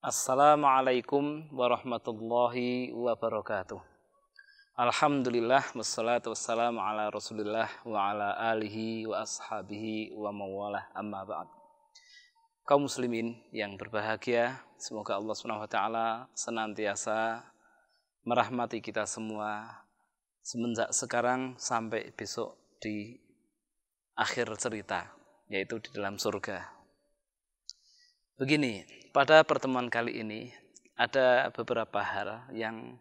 Assalamualaikum warahmatullahi wabarakatuh. Alhamdulillah wassalatu wassalamu ala Rasulillah wa ala alihi wa ashabihi wa mawalah amma ba'd. Kaum muslimin yang berbahagia, semoga Allah SWT senantiasa merahmati kita semua semenjak sekarang sampai besok di akhir cerita, yaitu di dalam surga. Begini, pada pertemuan kali ini ada beberapa hal yang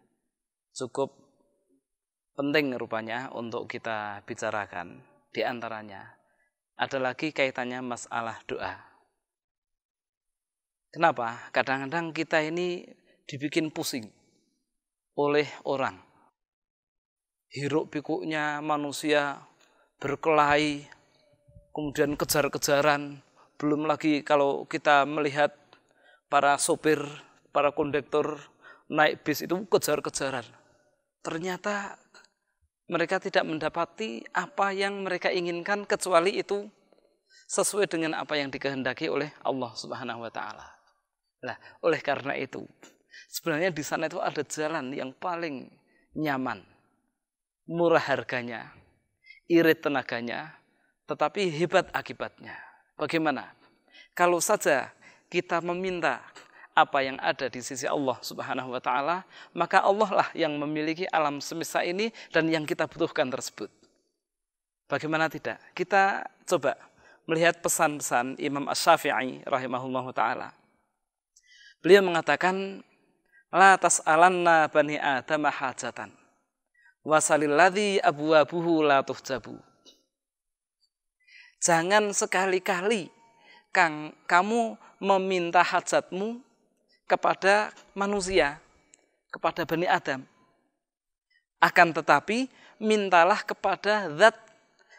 cukup penting rupanya untuk kita bicarakan. Di antaranya ada lagi kaitannya masalah doa. Kenapa? Kadang-kadang kita ini dibikin pusing oleh orang. Hiruk pikuknya manusia berkelahi, kemudian kejar-kejaran. Belum lagi kalau kita melihat para sopir, para kondektor naik bis itu kejar-kejaran. Ternyata mereka tidak mendapati apa yang mereka inginkan kecuali itu sesuai dengan apa yang dikehendaki oleh Allah Subhanahu wa taala. Nah, oleh karena itu, sebenarnya di sana itu ada jalan yang paling nyaman, murah harganya, irit tenaganya, tetapi hebat akibatnya. Bagaimana? Kalau saja kita meminta apa yang ada di sisi Allah Subhanahu wa taala, maka Allah lah yang memiliki alam semesta ini dan yang kita butuhkan tersebut. Bagaimana tidak? Kita coba melihat pesan-pesan Imam Asy-Syafi'i rahimahullahu taala. Beliau mengatakan, la tas'alanna bani Adam hajatan wasalilladzi abwabuhu la tuhjabu. Jangan sekali-kali kamu meminta hajatmu kepada manusia, kepada Bani Adam. Akan tetapi, mintalah kepada zat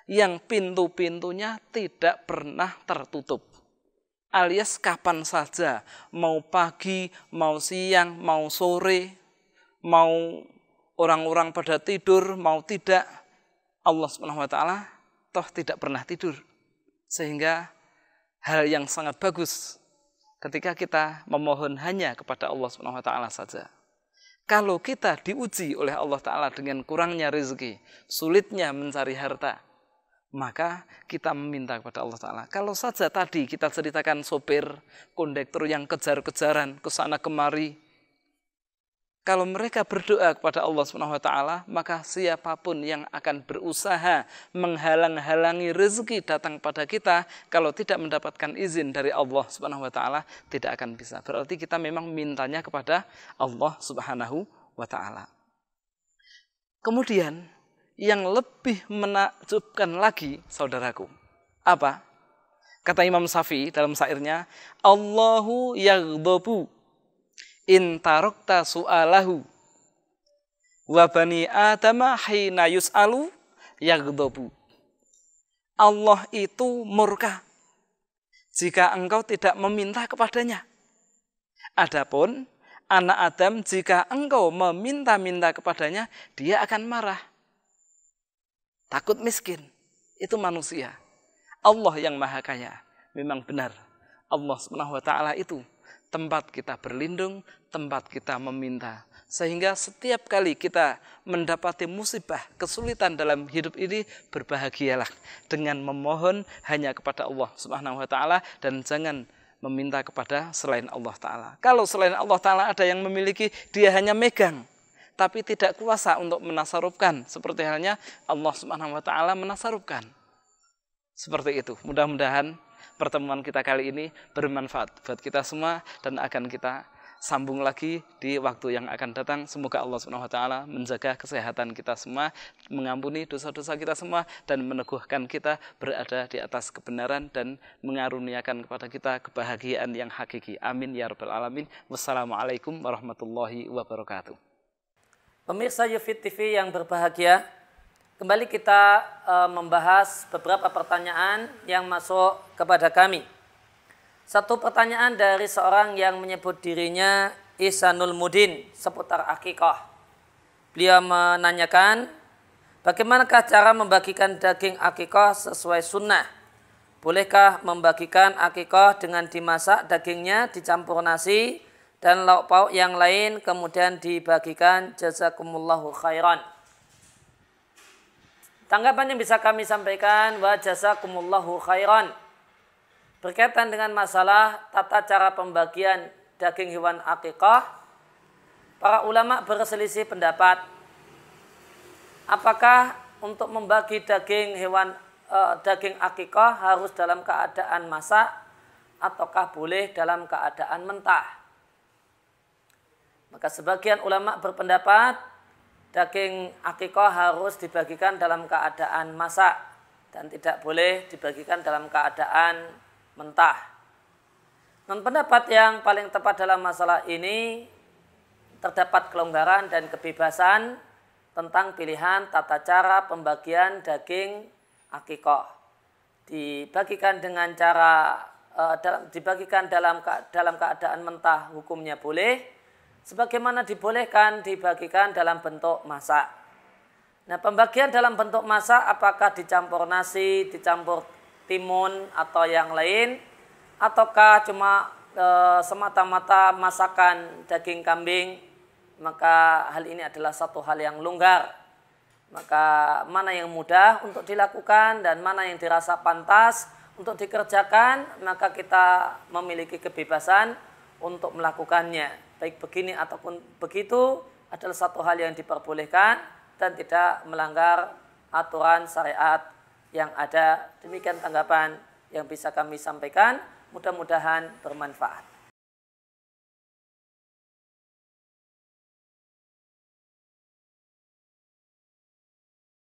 yang pintu-pintunya tidak pernah tertutup. Alias kapan saja, mau pagi, mau siang, mau sore, mau orang-orang pada tidur, mau tidak, Allah SWT toh tidak pernah tidur. Sehingga hal yang sangat bagus ketika kita memohon hanya kepada Allah SWT saja. Kalau kita diuji oleh Allah Ta'ala dengan kurangnya rezeki, sulitnya mencari harta, maka kita meminta kepada Allah Ta'ala. Kalau saja tadi kita ceritakan sopir, kondektor yang kejar-kejaran ke sana kemari, kalau mereka berdoa kepada Allah SWT, maka siapapun yang akan berusaha menghalang-halangi rezeki datang pada kita, kalau tidak mendapatkan izin dari Allah SWT, tidak akan bisa. Berarti kita memang mintanya kepada Allah SWT. Kemudian, yang lebih menakjubkan lagi, saudaraku, apa? Kata Imam Syafi'i dalam syairnya, Allahu yaghdabu in tarakta su'alahu wa bani adama hina yus'alu yaghdabu. Allah itu murka jika engkau tidak meminta kepadanya. Adapun anak Adam jika engkau meminta-minta kepadanya, dia akan marah. Takut miskin. Itu manusia. Allah yang maha kaya. Memang benar. Allah SWT itu tempat kita berlindung, tempat kita meminta. Sehingga setiap kali kita mendapati musibah, kesulitan dalam hidup ini, berbahagialah dengan memohon hanya kepada Allah Subhanahu wa taala dan jangan meminta kepada selain Allah Ta'ala. Kalau selain Allah Ta'ala ada yang memiliki, dia hanya megang, tapi tidak kuasa untuk menasarufkan. Seperti halnya Allah Subhanahu wa taala menasarufkan. Seperti itu. Mudah-mudahan pertemuan kita kali ini bermanfaat buat kita semua dan akan kita sambung lagi di waktu yang akan datang. Semoga Allah SWT menjaga kesehatan kita semua, mengampuni dosa-dosa kita semua, dan meneguhkan kita berada di atas kebenaran dan mengaruniakan kepada kita kebahagiaan yang hakiki. Amin ya rabbal alamin. Wassalamualaikum warahmatullahi wabarakatuh. Pemirsa Yufid TV yang berbahagia, kembali kita membahas beberapa pertanyaan yang masuk kepada kami. Satu pertanyaan dari seorang yang menyebut dirinya Ihsanul Mudin seputar akikah. Beliau menanyakan, bagaimanakah cara membagikan daging akikah sesuai sunnah? Bolehkah membagikan akikah dengan dimasak dagingnya dicampur nasi dan lauk pauk yang lain kemudian dibagikan. Jazakumullahu khairan. Tanggapan yang bisa kami sampaikan, wa jazakumullahu khairan, berkaitan dengan masalah tata cara pembagian daging hewan akikah. Para ulama berselisih pendapat apakah untuk membagi daging daging akikah harus dalam keadaan masak ataukah boleh dalam keadaan mentah. Maka sebagian ulama berpendapat daging akikah harus dibagikan dalam keadaan masak dan tidak boleh dibagikan dalam keadaan mentah. Dan pendapat yang paling tepat dalam masalah ini, terdapat kelonggaran dan kebebasan tentang pilihan tata cara pembagian daging akikah. Dibagikan dengan cara dibagikan dalam keadaan mentah hukumnya boleh, sebagaimana dibolehkan dibagikan dalam bentuk masak. Nah, pembagian dalam bentuk masak apakah dicampur nasi, dicampur timun atau yang lain, ataukah cuma semata-mata masakan daging kambing, maka hal ini adalah satu hal yang longgar. Maka mana yang mudah untuk dilakukan dan mana yang dirasa pantas untuk dikerjakan, maka kita memiliki kebebasan untuk melakukannya. Baik begini ataupun begitu adalah satu hal yang diperbolehkan dan tidak melanggar aturan syariat yang ada. Demikian tanggapan yang bisa kami sampaikan. Mudah-mudahan bermanfaat.